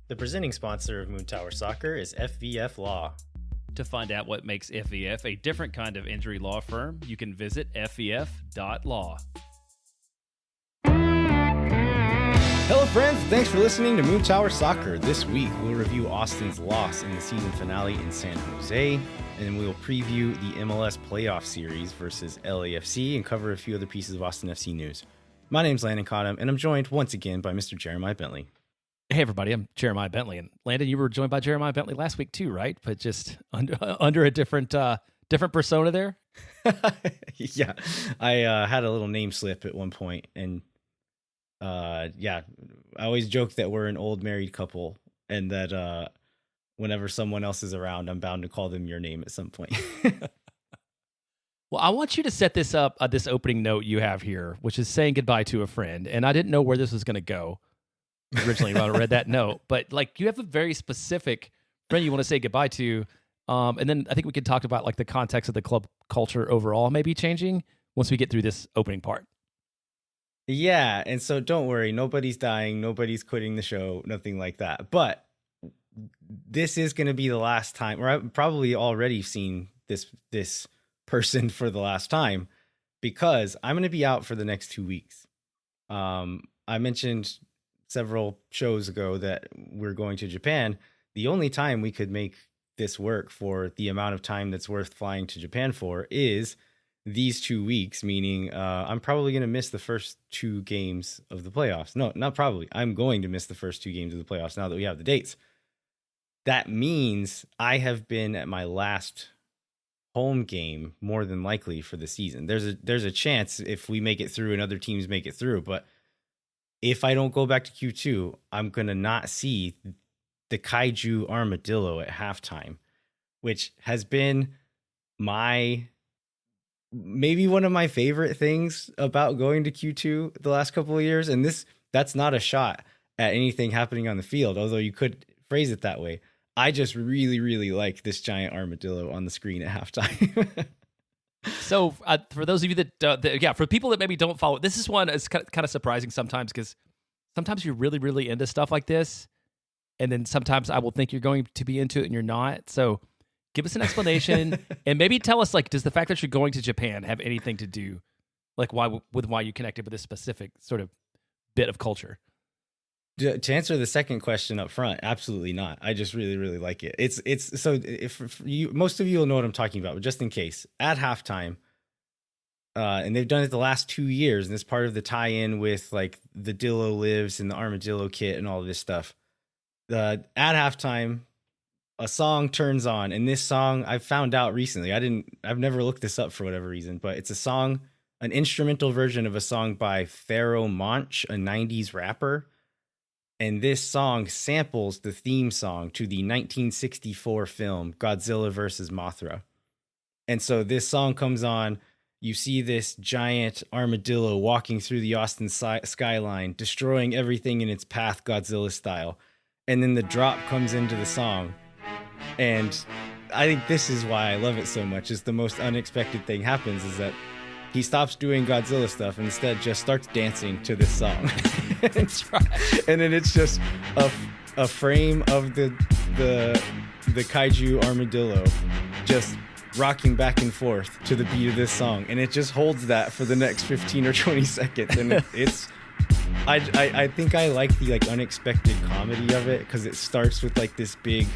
The presenting sponsor of Moon Tower Soccer is FVF Law. To find out what makes FVF a different kind of injury law firm, you can visit fvf.law. Hello, friends. Thanks for listening to Moon Tower Soccer. This week, we'll review Austin's loss in the season finale in San Jose, and then we'll preview the MLS playoff series versus LAFC and cover a few other pieces of Austin FC news. My name's Landon, and I'm joined once again by Mr. Jeremiah Bentley. Hey, everybody, I'm Jeremiah Bentley. And Landon, you were joined by Jeremiah Bentley last week too, right? But just under a different persona there? Yeah, I had a little name slip at one point, and I always joke that we're an old married couple, and that whenever someone else is around, I'm bound to call them your name at some point. Well, I want you to set this up, this opening note you have here, which is saying goodbye to a friend. And I didn't know where this was going to go originally when I read that note, but like you have a very specific friend you want to say goodbye to. And then I think we could talk about like the context of the club culture overall maybe changing once we get through this opening part. Yeah, and so don't worry, nobody's dying, nobody's quitting the show, nothing like that. But this is going to be the last time, or I've probably already seen this person for the last time, because I'm going to be out for the next 2 weeks. I mentioned several shows ago that we're going to Japan. The only time we could make this work for the amount of time that's worth flying to Japan for is these 2 weeks, meaning I'm probably going to miss the first 2 games of the playoffs. No, not probably. I'm going to miss the first 2 games of the playoffs now that we have the dates. That means I have been at my last home game more than likely for the season. There's a chance if we make it through and other teams make it through, but if I don't go back to Q2, I'm going to not see the Kaiju armadillo at halftime, which has been maybe one of my favorite things about going to Q2 the last couple of years. And that's not a shot at anything happening on the field, although you could phrase it that way. I just really, really like this giant armadillo on the screen at halftime. So for those of you for people that maybe don't follow, this is one that's kind of surprising sometimes, because sometimes you're really, really into stuff like this. And then sometimes I will think you're going to be into it and you're not. So give us an explanation and maybe tell us, like, does the fact that you're going to Japan have anything to do, like, why you connected with this specific sort of bit of culture? To answer the second question up front, absolutely not. I just really, really like it. It's so if you, most of you will know what I'm talking about, but just in case, at halftime, and they've done it the last 2 years, and it's part of the tie-in with like the Dillo lives and the armadillo kit and all of this stuff. At halftime, a song turns on, and this song I found out recently. I've never looked this up for whatever reason, but it's a song, an instrumental version of a song by Pharoah Monch, a 90s rapper. And this song samples the theme song to the 1964 film Godzilla vs. Mothra. And so this song comes on, you see this giant armadillo walking through the Austin skyline, destroying everything in its path, Godzilla style. And then the drop comes into the song. And I think this is why I love it so much, is the most unexpected thing happens is that he stops doing Godzilla stuff and instead just starts dancing to this song. That's right. And then it's just a frame of the Kaiju armadillo just rocking back and forth to the beat of this song. And it just holds that for the next 15 or 20 seconds. And I think I like the like unexpected comedy of it, because it starts with like this big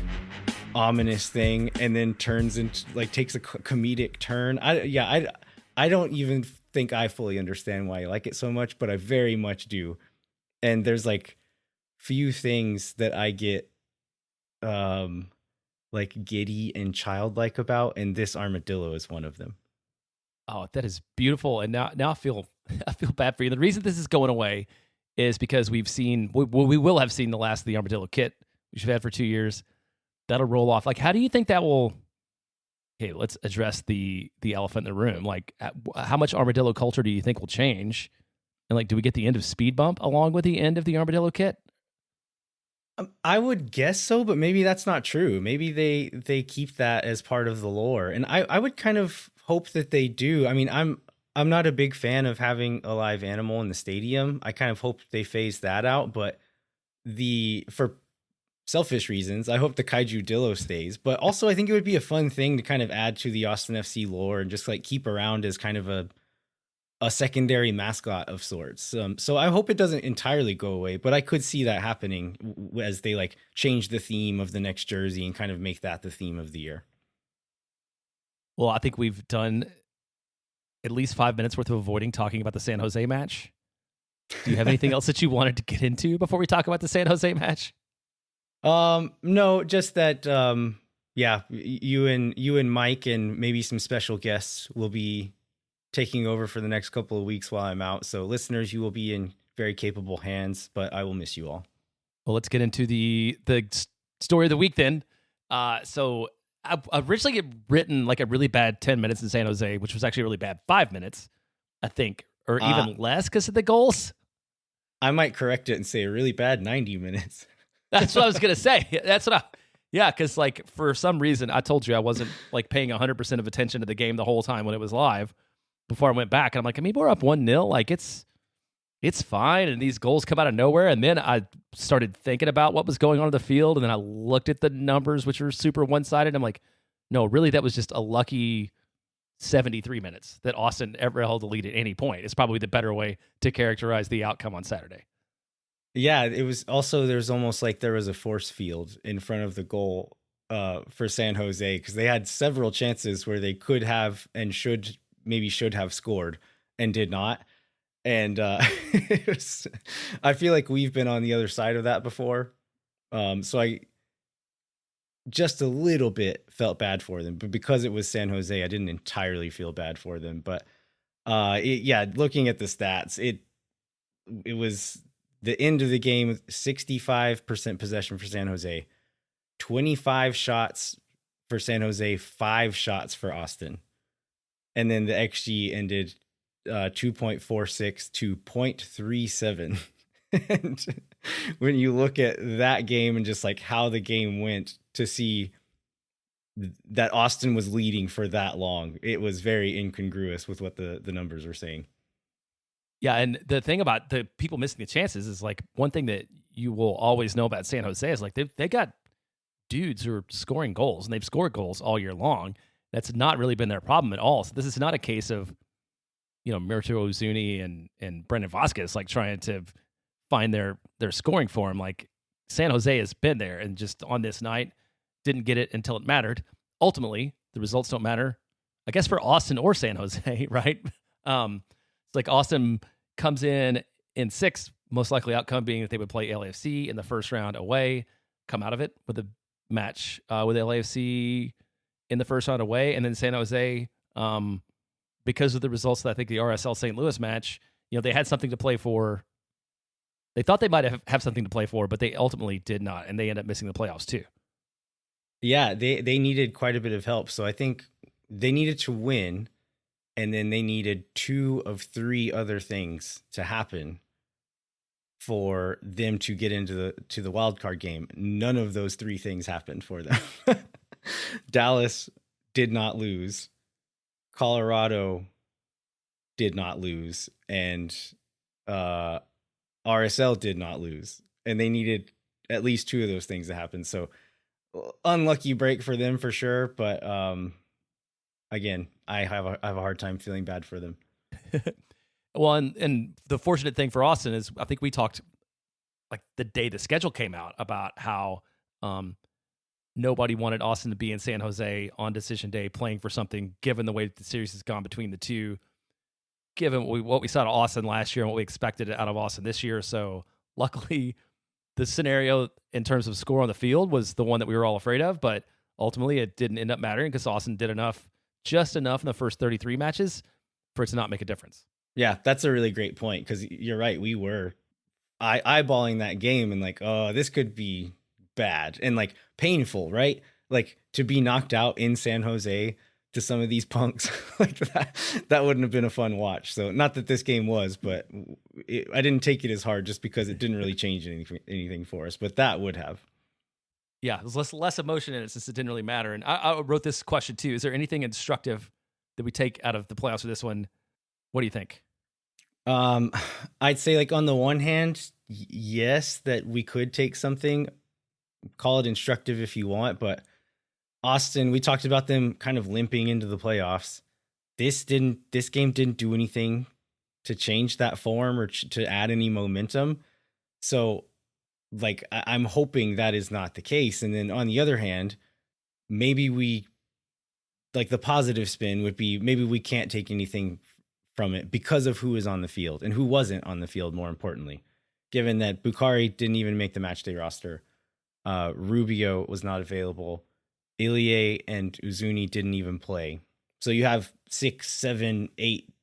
ominous thing and then turns into like takes a comedic turn. I don't even think I fully understand why I like it so much, but I very much do. And there's like few things that I get like giddy and childlike about, and this armadillo is one of them. Oh, that is beautiful. And now I feel bad for you. The reason this is going away is because we will have seen the last of the armadillo kit, which we've had for 2 years. That'll roll off. Like, how do you think that will? Okay, let's address the elephant in the room. Like, how much armadillo culture do you think will change? And like, do we get the end of Speed Bump along with the end of the armadillo kit? I would guess so, but maybe that's not true. Maybe they keep that as part of the lore, and I would kind of hope that they do. I mean, I'm not a big fan of having a live animal in the stadium. I kind of hope they phase that out, but for selfish reasons. I hope the Kaiju Dillo stays, but also I think it would be a fun thing to kind of add to the Austin FC lore and just like keep around as kind of a secondary mascot of sorts. So I hope it doesn't entirely go away, but I could see that happening as they like change the theme of the next jersey and kind of make that the theme of the year. Well, I think we've done at least 5 minutes worth of avoiding talking about the San Jose match. Do you have anything else that you wanted to get into before we talk about the San Jose match? No, just that, yeah, you and Mike and maybe some special guests will be taking over for the next couple of weeks while I'm out. So listeners, you will be in very capable hands, but I will miss you all. Well, let's get into the story of the week then. So I originally had written like a really bad 10 minutes in San Jose, which was actually a really bad 5 minutes, I think, or even less because of the goals. I might correct it and say a really bad 90 minutes. That's what I was going to say. Yeah, because like for some reason, I told you I wasn't like paying 100% of attention to the game the whole time when it was live before I went back. And I'm like, I mean, we're up 1-0. Like it's fine. And these goals come out of nowhere. And then I started thinking about what was going on in the field. And then I looked at the numbers, which were super one-sided. I'm like, no, really, that was just a lucky 73 minutes that Austin ever held the lead at any point. It's probably the better way to characterize the outcome on Saturday. Yeah, it was also, there's almost like there was a force field in front of the goal for San Jose because they had several chances where they could have and should have scored and did not. And I feel like we've been on the other side of that before. So I just a little bit felt bad for them, but because it was San Jose, I didn't entirely feel bad for them. But looking at the stats, it was the end of the game, 65% possession for San Jose, 25 shots for San Jose, 5 shots for Austin. And then the XG ended 2.46 to 0.37. And when you look at that game and just like how the game went, to see that Austin was leading for that long, it was very incongruous with what the numbers were saying. Yeah, and the thing about the people missing the chances is like one thing that you will always know about San Jose is like they got dudes who are scoring goals, and they've scored goals all year long. That's not really been their problem at all. So this is not a case of, you know, Mirto Ozuni and Brendan Vasquez like trying to find their scoring form. Like San Jose has been there, and just on this night didn't get it until it mattered. Ultimately, the results don't matter, I guess, for Austin or San Jose, right? It's like Austin comes in 6th, most likely outcome being that they would play LAFC in the first round away, come out of it with a match with LAFC in the first round away, and then San Jose, because of the results that I think the RSL St. Louis match, you know, they had something to play for. They thought they might have something to play for, but they ultimately did not, and they ended up missing the playoffs too. Yeah, they needed quite a bit of help. So I think they needed to win, and then they needed 2 of 3 other things to happen for them to get into the wild card game. None of those 3 things happened for them. Dallas did not lose. Colorado did not lose, and RSL did not lose. And they needed at least 2 of those things to happen. So unlucky break for them for sure, but again, I have a hard time feeling bad for them. Well, and the fortunate thing for Austin is I think we talked like the day the schedule came out about how nobody wanted Austin to be in San Jose on decision day playing for something, given the way that the series has gone between the two, given what we saw to Austin last year and what we expected out of Austin this year. So luckily, the scenario in terms of score on the field was the one that we were all afraid of, but ultimately it didn't end up mattering because Austin did just enough in the first 33 matches for it to not make a difference. Yeah, that's a really great point, because you're right. We were eyeballing that game and like, oh, this could be bad and like painful, right? Like to be knocked out in San Jose to some of these punks like that wouldn't have been a fun watch. So not that this game was, but I didn't take it as hard just because it didn't really change anything for us, but that would have. Yeah, there's less emotion in it since it didn't really matter. And I wrote this question too. Is there anything instructive that we take out of the playoffs for this one? What do you think? I'd say like on the one hand, yes, that we could take something call it instructive if you want, but Austin, we talked about them kind of limping into the playoffs. This game didn't do anything to change that form or to add any momentum. So like, I'm hoping that is not the case. And then on the other hand, maybe the positive spin would be maybe we can't take anything from it because of who is on the field and who wasn't on the field, more importantly, given that Bukhari didn't even make the match day roster. Rubio was not available. Ilie and Uzuni didn't even play. So you have 6, 7, 8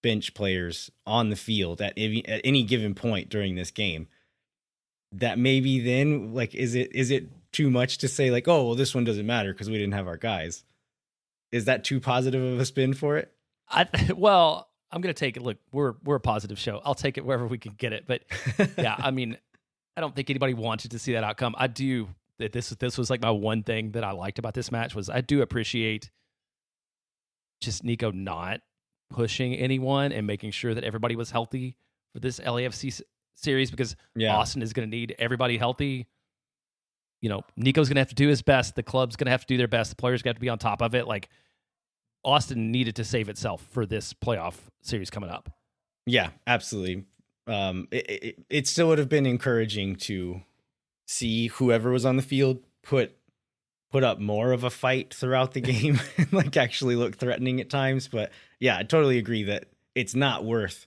bench players on the field at any given point during this game. That maybe then, like, is it too much to say, like, oh, well, this one doesn't matter because we didn't have our guys? Is that too positive of a spin for it? Well, I'm going to take it. Look, we're a positive show. I'll take it wherever we can get it. But yeah, I mean, I don't think anybody wanted to see that outcome. I do. This was like my one thing that I liked about this match was I do appreciate just Nico not pushing anyone and making sure that everybody was healthy for this LAFC series, because Austin is going to need everybody healthy. You know, Nico's going to have to do his best. The club's going to have to do their best. The players got to be on top of it. Like, Austin needed to save itself for this playoff series coming up. Yeah, absolutely. It still would have been encouraging to see whoever was on the field put up more of a fight throughout the game and like actually look threatening at times. But yeah, I totally agree that it's not worth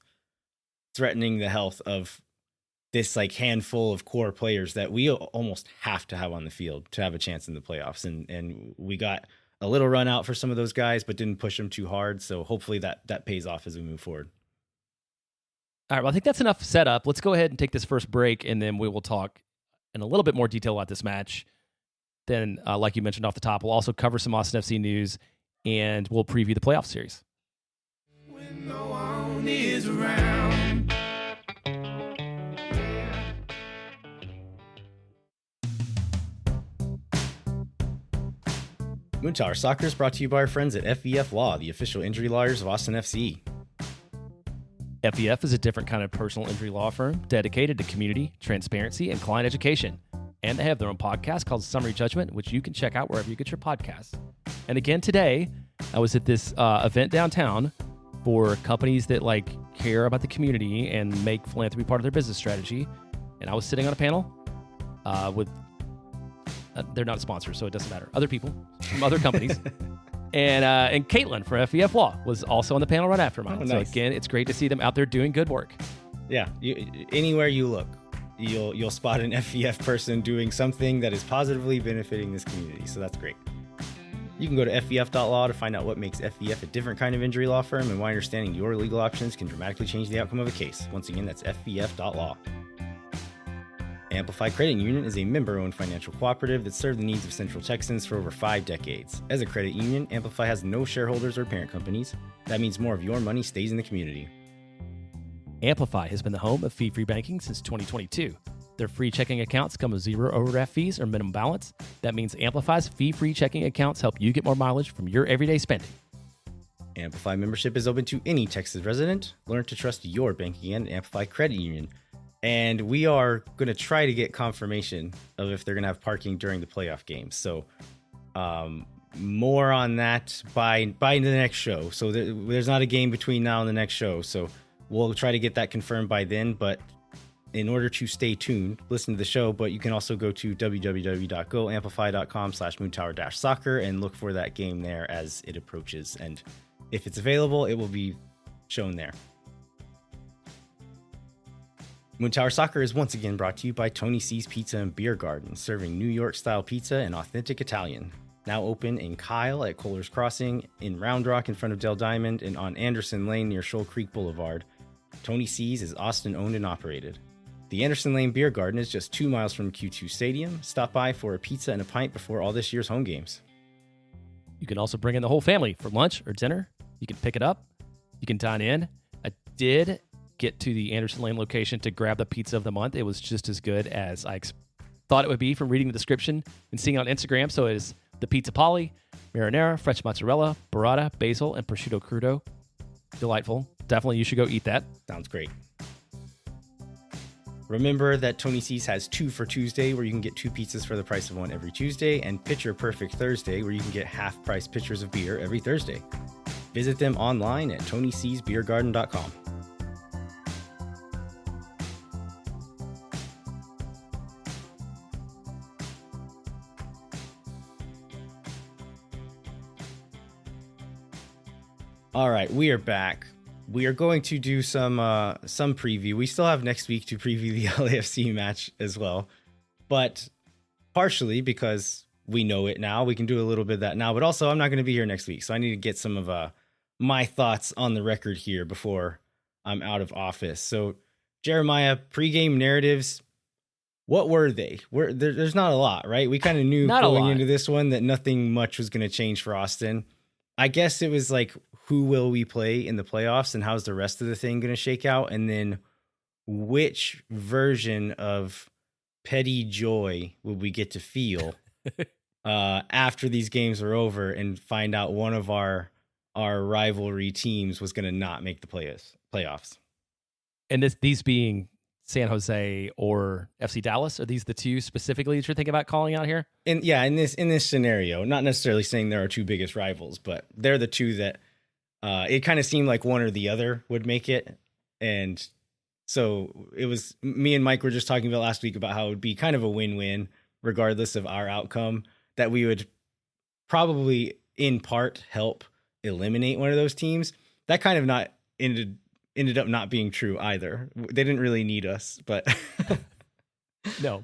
threatening the health of this like handful of core players that we almost have to have on the field to have a chance in the playoffs. And we got a little run out for some of those guys, but didn't push them too hard. So hopefully that pays off as we move forward. All right. Well, I think that's enough setup. Let's go ahead and take this first break, and then we will talk in a little bit more detail about this match. Then, like you mentioned off the top, we'll also cover some Austin FC news, and we'll preview the playoff series. When no one is around. Moontower Soccer is brought to you by our friends at FEF Law, the official injury lawyers of Austin FC. FEF is a different kind of personal injury law firm dedicated to community, transparency, and client education. And they have their own podcast called Summary Judgment, which you can check out wherever you get your podcasts. And again, today, I was at this event downtown for companies that like care about the community and make philanthropy part of their business strategy. And I was sitting on a panel with, they're not a sponsor, so it doesn't matter, other people from other companies. And Caitlin from FEF Law was also on the panel right after mine. Oh, nice. So again, it's great to see them out there doing good work. Yeah, anywhere you look, you'll spot an FEF person doing something that is positively benefiting this community. So that's great. You can go to fef.law to find out what makes FEF a different kind of injury law firm and why understanding your legal options can dramatically change the outcome of a case. Once again, that's fef.law. Amplify Credit Union is a member-owned financial cooperative that served the needs of Central Texans for over 5 decades. As a credit union, Amplify has no shareholders or parent companies. That means more of your money stays in the community. Amplify has been the home of fee-free banking since 2022. Their free checking accounts come with zero overdraft fees or minimum balance. That means Amplify's fee-free checking accounts help you get more mileage from your everyday spending. Amplify membership is open to any Texas resident. Learn to trust your bank again at Amplify Credit Union. And we are going to try to get confirmation of if they're going to have parking during the playoff games. So more on that by the next show. So there's not a game between now and the next show. So we'll try to get that confirmed by then. But in order to stay tuned, listen to the show. But you can also go to www.goamplify.com/moontower-soccer and look for that game there as it approaches. And if it's available, it will be shown there. Moontower Soccer is once again brought to you by Tony C's Pizza and Beer Garden, serving New York-style pizza and authentic Italian. Now open in Kyle at Kohler's Crossing, in Round Rock in front of Del Diamond, and on Anderson Lane near Shoal Creek Boulevard. Tony C's is Austin-owned and operated. The Anderson Lane Beer Garden is just 2 miles from Q2 Stadium. Stop by for a pizza and a pint before all this year's home games. You can also bring in the whole family for lunch or dinner. You can pick it up. You can dine in. I did get to the Anderson Lane location to grab the pizza of the month. It was just as good as I thought it would be from reading the description and seeing it on Instagram. So it is the pizza Polly, marinara, fresh mozzarella, burrata, basil, and prosciutto crudo. Delightful. Definitely you should go eat that. Sounds great. Remember that Tony C's has 2 for Tuesday, where you can get 2 pizzas for the price of 1 every Tuesday, and Pitcher Perfect Thursday, where you can get half-price pitchers of beer every Thursday. Visit them online at TonyC'sBeerGarden.com. All right, we are back. We are going to do some preview. We still have next week to preview the LAFC match as well, but partially because we know it now, we can do a little bit of that now. But also, I'm not going to be here next week, so I need to get some of my thoughts on the record here before I'm out of office. So, Jeremiah, pregame narratives. What were they? There's not a lot, right? We kind of knew going into this one that nothing much was going to change for Austin. I guess it was like, who will we play in the playoffs and how's the rest of the thing going to shake out? And then which version of petty joy would we get to feel after these games are over and find out one of our rivalry teams was going to not make the playoffs? And these being San Jose or FC Dallas, are these the two specifically that you're thinking about calling out here? And yeah, in this scenario, not necessarily saying there are two biggest rivals, but they're the two that it kind of seemed like one or the other would make it. And so it was, me and Mike were just talking about last week about how it would be kind of a win-win regardless of our outcome, that we would probably in part help eliminate one of those teams. That kind of not ended up not being true either. They didn't really need us, but no,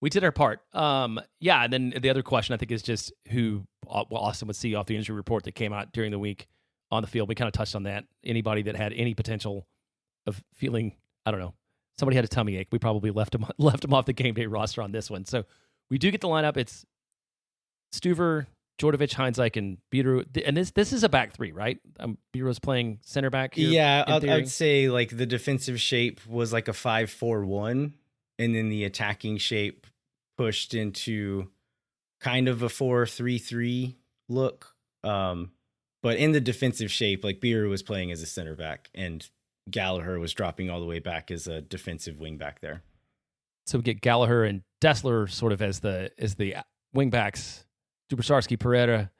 we did our part. Yeah. And then the other question I think is just who Austin would see off the injury report that came out during the week on the field. We kind of touched on that. Anybody that had any potential of feeling, I don't know, somebody had a tummy ache, we probably left him off the game day roster on this one. So we do get the lineup. It's Stuver, Djordjevic, Heinzike, and Biro. And this is a back three, right? Biro's playing center back here. Yeah, I'd say like the defensive shape was like a 5-4-1, and then the attacking shape pushed into kind of a 4-3-3 look. But in the defensive shape, like Biro was playing as a center back, and Gallagher was dropping all the way back as a defensive wing back there. So we get Gallagher and Dessler sort of as the wing backs. Dubasarski, Pereira,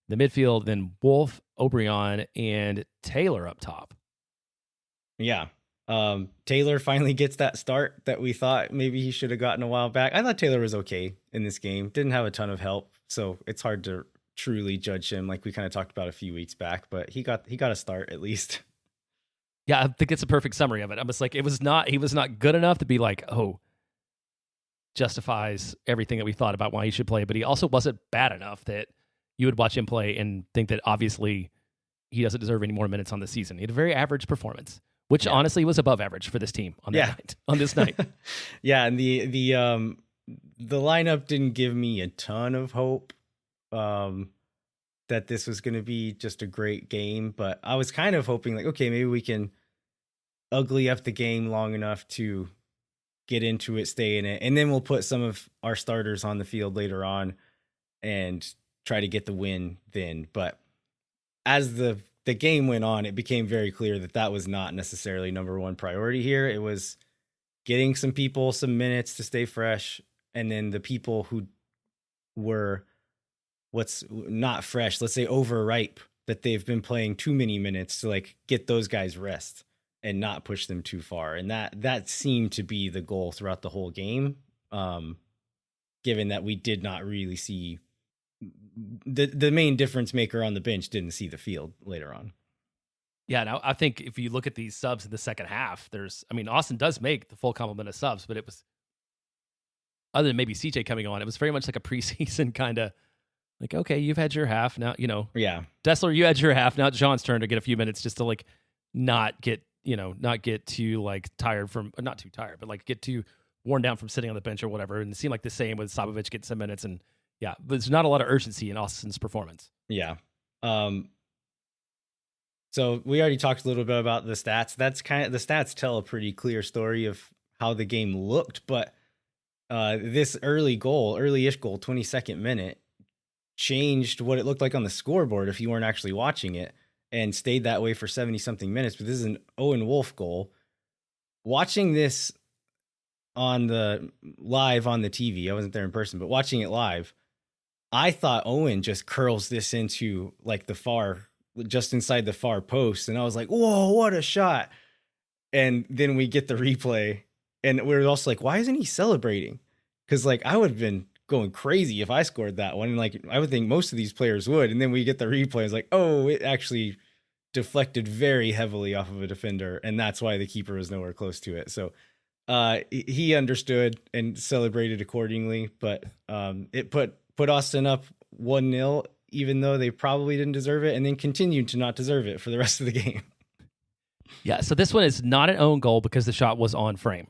the midfield, then Wolf, O'Brien, and Taylor up top. Yeah. Taylor finally gets that start that we thought maybe he should have gotten a while back. I thought Taylor was okay in this game. Didn't have a ton of help, so it's hard to truly judge him like we kind of talked about a few weeks back, but he got a start at least. Yeah, I think it's a perfect summary of it. I'm just like, he was not good enough to be like, oh, justifies everything that we thought about why he should play, but he also wasn't bad enough that you would watch him play and think that obviously he doesn't deserve any more minutes on the season. He had a very average performance, which honestly was above average for this team on this night. Yeah, and the lineup didn't give me a ton of hope that this was going to be just a great game, but I was kind of hoping like, okay, maybe we can ugly up the game long enough to get into it, stay in it, and then we'll put some of our starters on the field later on and try to get the win then. But as the game went on, it became very clear that was not necessarily number one priority here. It was getting some people some minutes to stay fresh, and then the people who were what's not fresh, let's say overripe, that they've been playing too many minutes, to like get those guys rest and not push them too far. And that seemed to be the goal throughout the whole game, given that we did not really see the main difference maker on the bench didn't see the field later on. Yeah, now I think if you look at these subs in the second half, Austin does make the full complement of subs, but it was, other than maybe CJ coming on, it was very much like a preseason kind of like, okay, you've had your half now, Yeah. Dessler, you had your half. Now it's Jean's turn to get a few minutes just to like not get too like tired from, not too tired, but like get too worn down from sitting on the bench or whatever. And it seemed like the same with Sabovic getting some minutes, and yeah, but there's not a lot of urgency in Austin's performance. Yeah. So we already talked a little bit about the stats. That's kind of, the stats tell a pretty clear story of how the game looked, but this early-ish goal, 22nd minute, changed what it looked like on the scoreboard if you weren't actually watching it, and stayed that way for 70-something minutes. But this is an Owen Wolf goal. Watching this on the live on the TV. I wasn't there in person, but watching it live, I thought Owen just curls this into like the far, just inside the far post. And I was like, whoa, what a shot. And then we get the replay and we were also like, why isn't he celebrating? Because like I would have been going crazy if I scored that one. And like I would think most of these players would. And then we get the replay. It's like, oh, it actually deflected very heavily off of a defender. And that's why the keeper was nowhere close to it. So he understood and celebrated accordingly. But it put Austin up 1-0, even though they probably didn't deserve it, and then continued to not deserve it for the rest of the game. Yeah, so this one is not an own goal because the shot was on frame,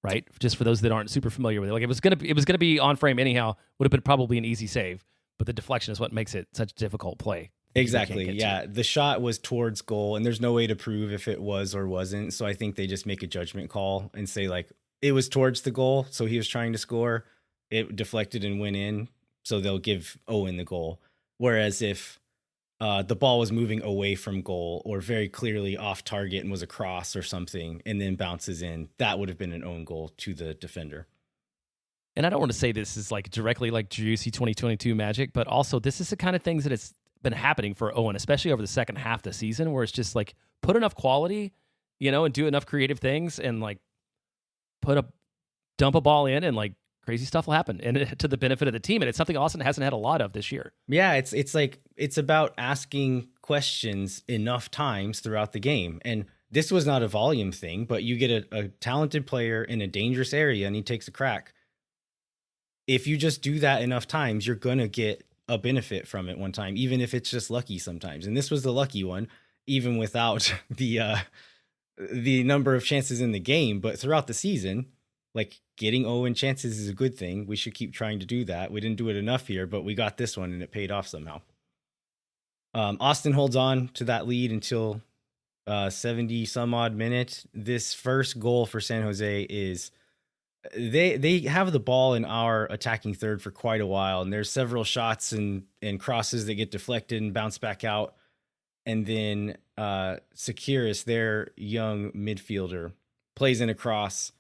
right? Just for those that aren't super familiar with it, like it was gonna be on frame anyhow. Would have been probably an easy save, but the deflection is what makes it such a difficult play. Exactly. Yeah, the shot was towards goal, and there's no way to prove if it was or wasn't. So I think they just make a judgment call and say like it was towards the goal, so he was trying to score. It deflected and went in, so they'll give Owen the goal. Whereas if the ball was moving away from goal or very clearly off target and was a cross or something and then bounces in, that would have been an own goal to the defender. And I don't want to say this is like directly like juicy 2022 magic, but also this is the kind of things that it's been happening for Owen, especially over the second half of the season, where it's just like put enough quality, and do enough creative things and like dump a ball in and like crazy stuff will happen and to the benefit of the team. And it's something Austin hasn't had a lot of this year. Yeah, it's about asking questions enough times throughout the game. And this was not a volume thing, but you get a talented player in a dangerous area and he takes a crack. If you just do that enough times, you're going to get a benefit from it one time, even if it's just lucky sometimes. And this was the lucky one, even without the number of chances in the game. But throughout the season, like getting Owen chances is a good thing. We should keep trying to do that. We didn't do it enough here, but we got this one and it paid off somehow. Austin holds on to that lead until 70 some odd minutes. This first goal for San Jose is they have the ball in our attacking third for quite a while. And there's several shots and crosses that get deflected and bounce back out. And then Sekiris, their young midfielder, plays in a cross.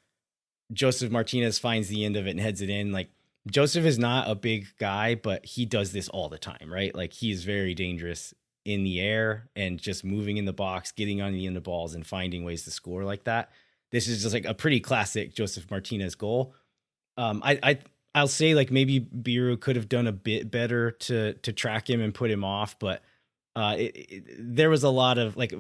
Joseph Martinez finds the end of it and heads it in. Like Joseph is not a big guy, but he does this all the time, right? Like he is very dangerous in the air and just moving in the box, getting on the end of balls and finding ways to score like that. This is just like a pretty classic Joseph Martinez goal. I'll say like maybe Biru could have done a bit better to track him and put him off, but there was a lot of like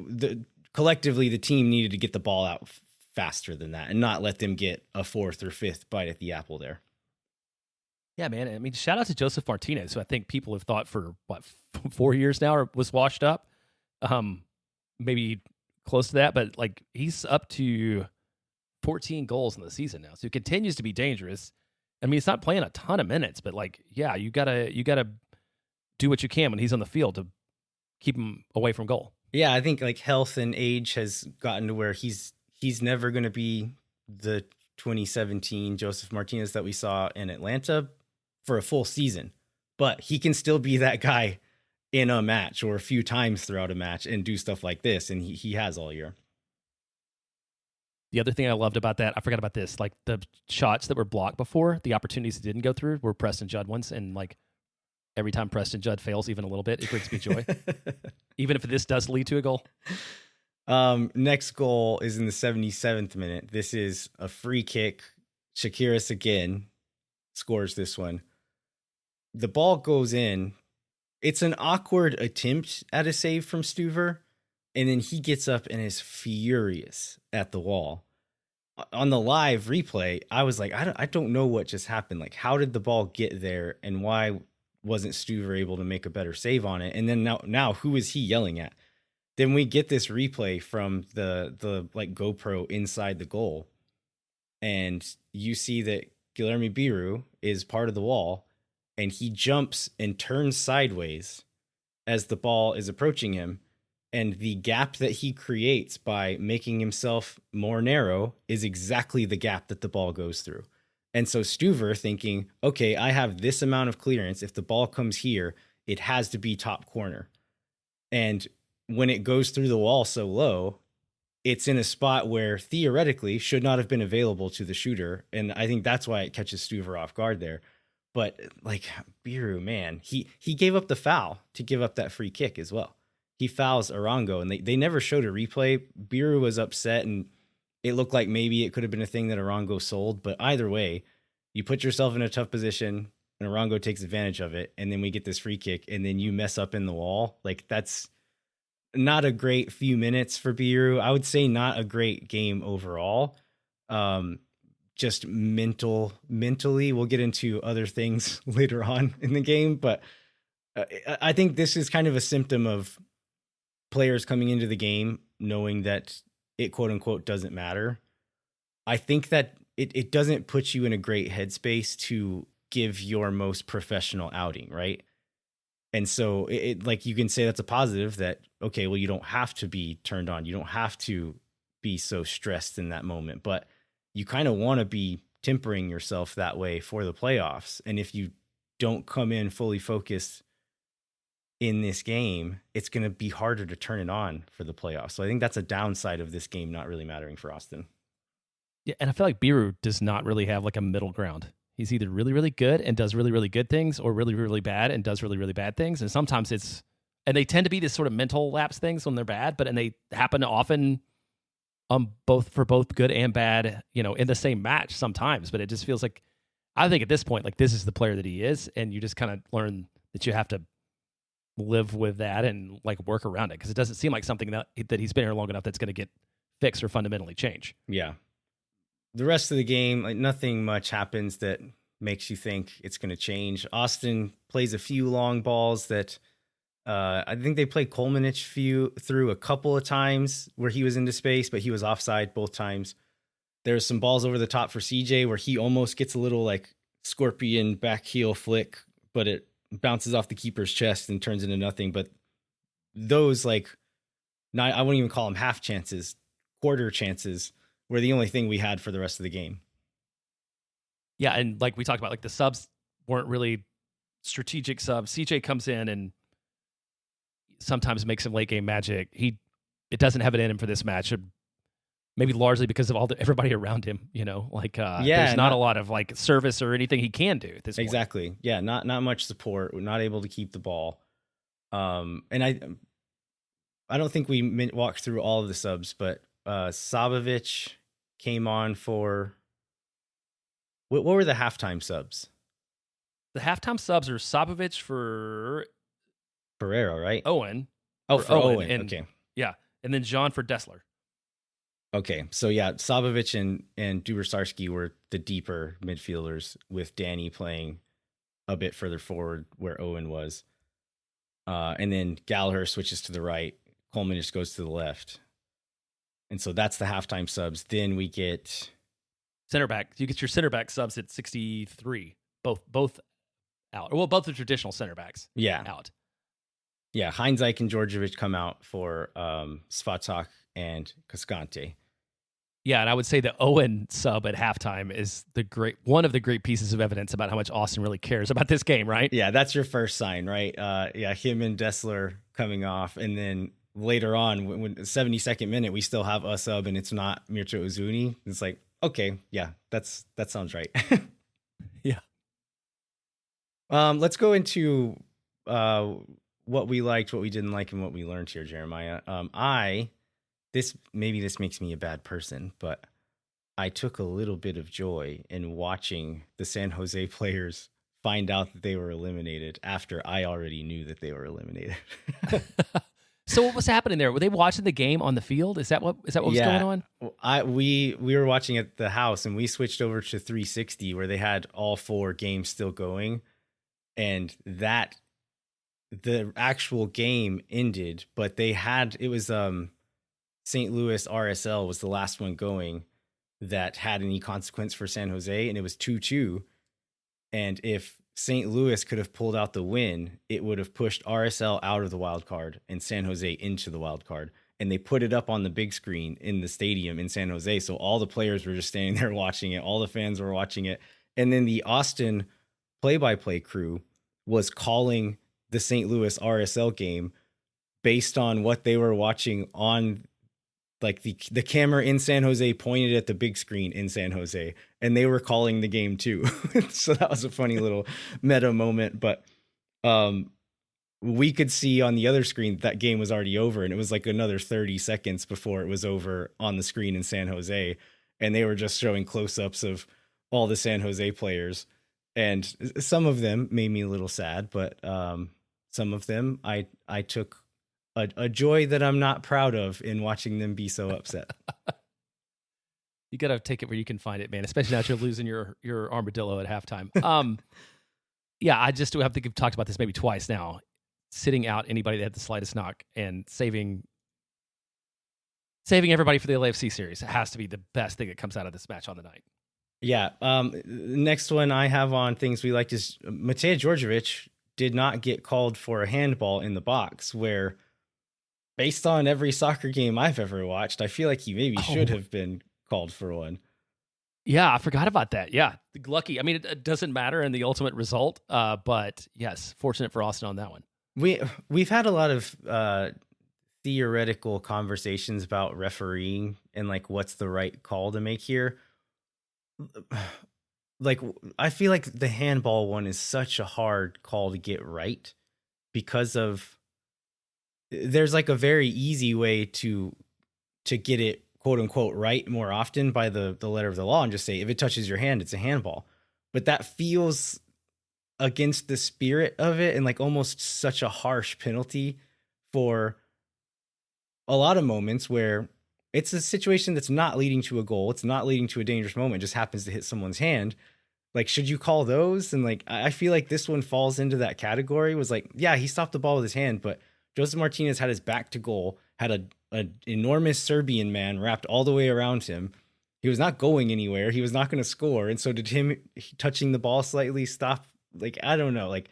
collectively the team needed to get the ball out faster than that and not let them get a fourth or fifth bite at the apple there. Yeah, man. I mean, shout out to Joseph Martinez, who I think people have thought for 4 years now or was washed up. Maybe close to that, but like he's up to 14 goals in the season now. So he continues to be dangerous. I mean, he's not playing a ton of minutes, but like, yeah, you gotta do what you can when he's on the field to keep him away from goal. Yeah, I think like health and age has gotten to where he's never going to be the 2017 Joseph Martinez that we saw in Atlanta for a full season, but he can still be that guy in a match or a few times throughout a match and do stuff like this. And he has all year. The other thing I loved about that, I forgot about this, like the shots that were blocked before, the opportunities that didn't go through were Preston Judd ones. And like every time Preston Judd fails even a little bit, it brings me joy. Even if this does lead to a goal. Next goal is in the 77th minute. This is a free kick. Shakiris again scores this one. The ball goes in. It's an awkward attempt at a save from Stuver. And then he gets up and is furious at the wall. On the live replay, I was like, I don't know what just happened. Like, how did the ball get there? And why wasn't Stuver able to make a better save on it? And then now who is he yelling at? Then we get this replay from the like GoPro inside the goal. And you see that Guilherme Biru is part of the wall. And he jumps and turns sideways as the ball is approaching him. And the gap that he creates by making himself more narrow is exactly the gap that the ball goes through. And so Stuver thinking, okay, I have this amount of clearance. If the ball comes here, it has to be top corner. And when it goes through the wall so low, it's in a spot where theoretically should not have been available to the shooter. And I think that's why it catches Stuver off guard there. But like Biru, man, he gave up the foul to give up that free kick as well. He fouls Arango, and they never showed a replay. Biru was upset, and it looked like maybe it could have been a thing that Arango sold. But either way, you put yourself in a tough position, and Arango takes advantage of it, and then we get this free kick, and then you mess up in the wall. Like, that's not a great few minutes for Biru. I would say not a great game overall. Just mentally, we'll get into other things later on in the game, but I think this is kind of a symptom of players coming into the game knowing that it quote unquote doesn't matter. I think that it doesn't put you in a great headspace to give your most professional outing, right? And so it like, you can say that's a positive, that, okay, well, you don't have to be turned on. You don't have to be so stressed in that moment, but you kind of want to be tempering yourself that way for the playoffs. And if you don't come in fully focused in this game, it's going to be harder to turn it on for the playoffs. So I think that's a downside of this game not really mattering for Austin. Yeah, and I feel like Biru does not really have like a middle ground. He's either really, really good and does really, really good things, or really, really bad and does really, really bad things. And sometimes and they tend to be this sort of mental lapse things when they're bad, and they happen often for both good and bad, in the same match sometimes. But it just feels like, I think at this point, like, this is the player that he is, and you just kind of learn that you have to live with that and like work around it, because it doesn't seem like something that he's been here long enough that's going to get fixed or fundamentally change. Yeah. The rest of the game, like, nothing much happens that makes you think it's going to change. Austin plays a few long balls that I think they played Kolmanich through a couple of times where he was into space, but he was offside both times. There's some balls over the top for CJ where he almost gets a little like scorpion back heel flick, but it bounces off the keeper's chest and turns into nothing. But those, like, I wouldn't even call them half chances, quarter chances, were the only thing we had for the rest of the game. Yeah, and like we talked about, like, the subs weren't really strategic subs. CJ comes in and sometimes makes some late game magic. It doesn't have it in him for this match, maybe largely because of everybody around him. There's not a lot of like service or anything he can do at this point. Exactly. Yeah, not much support. We're not able to keep the ball. And I don't think we walked through all of the subs, but Sabovic came on for what were the halftime subs? The halftime subs are Sabovic for Pereira, right? Owen. For Owen. Okay. Yeah. And then John for Dessler. Okay. So yeah, Sabovic and Dubersarski were the deeper midfielders, with Danny playing a bit further forward where Owen was. And then Gallagher switches to the right. Coleman just goes to the left. And so that's the halftime subs. Then we get center back. You get your center back subs at 63. Both out. Well, both the traditional center backs. Yeah. Out. Yeah. Heinzike and Djordjevic come out for Svatak and Cascante. Yeah, and I would say the Owen sub at halftime is one of the great pieces of evidence about how much Austin really cares about this game, right? Yeah, that's your first sign, right? Yeah, him and Dessler coming off, and then later on, when 72nd minute, we still have a sub, and it's not Mircea Uzuni. It's like, okay, yeah, that sounds right. Yeah. Let's go into what we liked, what we didn't like, and what we learned here, Jeremiah. This makes me a bad person, but I took a little bit of joy in watching the San Jose players find out that they were eliminated after I already knew that they were eliminated. So what was happening there? Were they watching the game on the field? Is that what was going on? We were watching at the house, and we switched over to 360 where they had all 4 games still going, and the actual game ended, but it was St. Louis RSL was the last one going that had any consequence for San Jose, and it was 2-2. And if St. Louis could have pulled out the win, it would have pushed RSL out of the wild card and San Jose into the wild card. And they put it up on the big screen in the stadium in San Jose. So all the players were just standing there watching it. All the fans were watching it. And then the Austin play-by-play crew was calling the St. Louis RSL game based on what they were watching on like the camera in San Jose pointed at the big screen in San Jose, and they were calling the game too. So that was a funny little meta moment. But we could see on the other screen that game was already over, and it was like another 30 seconds before it was over on the screen in San Jose, and they were just showing close-ups of all the San Jose players, and some of them made me a little sad, but some of them I took a joy that I'm not proud of in watching them be so upset. You got to take it where you can find it, man, especially now that you're losing your armadillo at halftime. Yeah, I think we've talked about this maybe twice now. Sitting out anybody that had the slightest knock and saving everybody for the LAFC series. It has to be the best thing that comes out of this match on the night. Yeah. Next one I have on things we liked is Matej Djordjevic did not get called for a handball in the box, where based on every soccer game I've ever watched, I feel like he maybe should have been called for one. Yeah, I forgot about that. Yeah, lucky. I mean, it doesn't matter in the ultimate result, but yes, fortunate for Austin on that one. We've had a lot of theoretical conversations about refereeing and like what's the right call to make here. Like, I feel like the handball one is such a hard call to get right because there's like a very easy way to get it quote unquote right more often by the letter of the law and just say, if it touches your hand, it's a handball. But that feels against the spirit of it and like almost such a harsh penalty for a lot of moments where it's a situation that's not leading to a goal. It's not leading to a dangerous moment. It just happens to hit someone's hand. Like, should you call those? And like, I feel like this one falls into that category. Was like, yeah, he stopped the ball with his hand, but Joseph Martinez had his back to goal, had an enormous Serbian man wrapped all the way around him. He was not going anywhere. He was not going to score. And so did him touching the ball slightly stop? Like, I don't know. Like,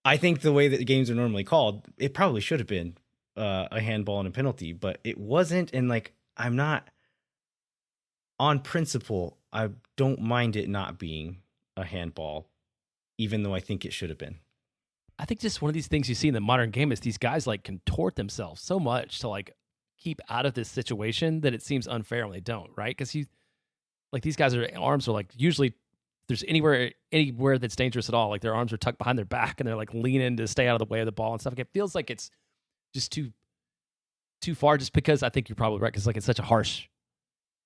I think the way that the games are normally called, it probably should have been a handball and a penalty, but it wasn't. And like, I'm not on principle. I don't mind it not being a handball, even though I think it should have been. I think just one of these things you see in the modern game is these guys like contort themselves so much to like keep out of this situation that it seems unfair when they don't, right? Because these guys' arms are like, usually there's anywhere that's dangerous at all, like their arms are tucked behind their back and they're like leaning to stay out of the way of the ball and stuff. Like, it feels like it's just too far, just because I think you're probably right, because like it's such a harsh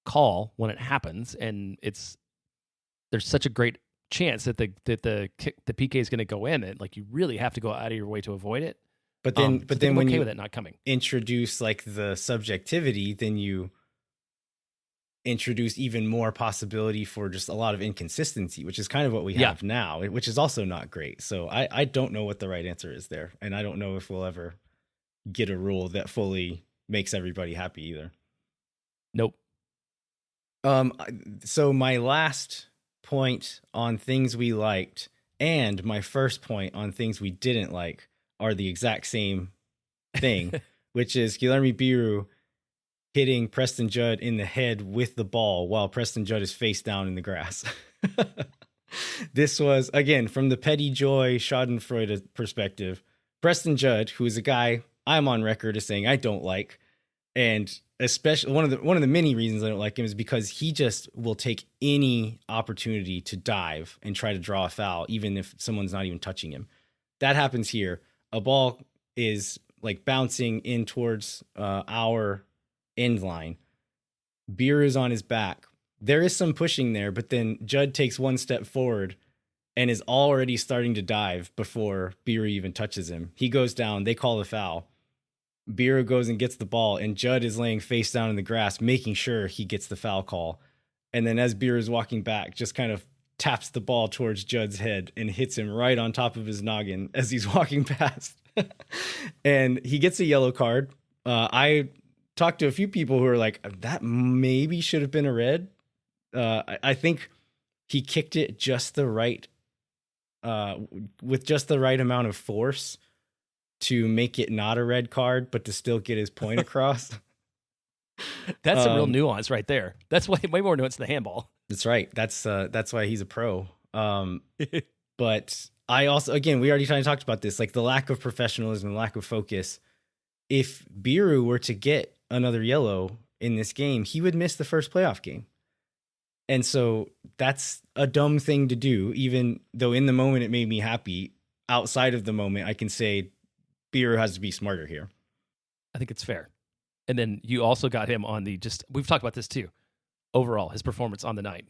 call when it happens, and there's such a great chance that the PK is going to go in, and like you really have to go out of your way to avoid it. But then when okay you with it not coming, introduce like the subjectivity, then you introduce even more possibility for just a lot of inconsistency, which is kind of what we have now, which is also not great. So I don't know what the right answer is there, and I don't know if we'll ever get a rule that fully makes everybody happy either. Nope. So my last point on things we liked and my first point on things we didn't like are the exact same thing, which is Guilherme Biru hitting Preston Judd in the head with the ball while Preston Judd is face down in the grass. This was, again, from the petty joy Schadenfreude perspective. Preston Judd, who is a guy I'm on record as saying I don't like, and especially one of the many reasons I don't like him is because he just will take any opportunity to dive and try to draw a foul, even if someone's not even touching him. That happens here. A ball is like bouncing in towards our end line. Beer is on his back. There is some pushing there, but then Judd takes one step forward and is already starting to dive before Beer even touches him. He goes down. They call the foul. Beer goes and gets the ball, and Judd is laying face down in the grass, making sure he gets the foul call. And then as Beer is walking back, just kind of taps the ball towards Judd's head and hits him right on top of his noggin as he's walking past. And he gets a yellow card. I talked to a few people who are like, that maybe should have been a red. I think he kicked it just the right, with just the right amount of force to make it not a red card, but to still get his point across. That's a real nuance right there. That's way more nuance than the handball. That's right. That's why he's a pro. But I also, again, we already kind of talked about this, like the lack of professionalism, lack of focus. If Biru were to get another yellow in this game, he would miss the first playoff game. And so that's a dumb thing to do, even though in the moment it made me happy. Outside of the moment, I can say Biro has to be smarter here. I think it's fair. And then you also got him on we've talked about this too. Overall, his performance on the night,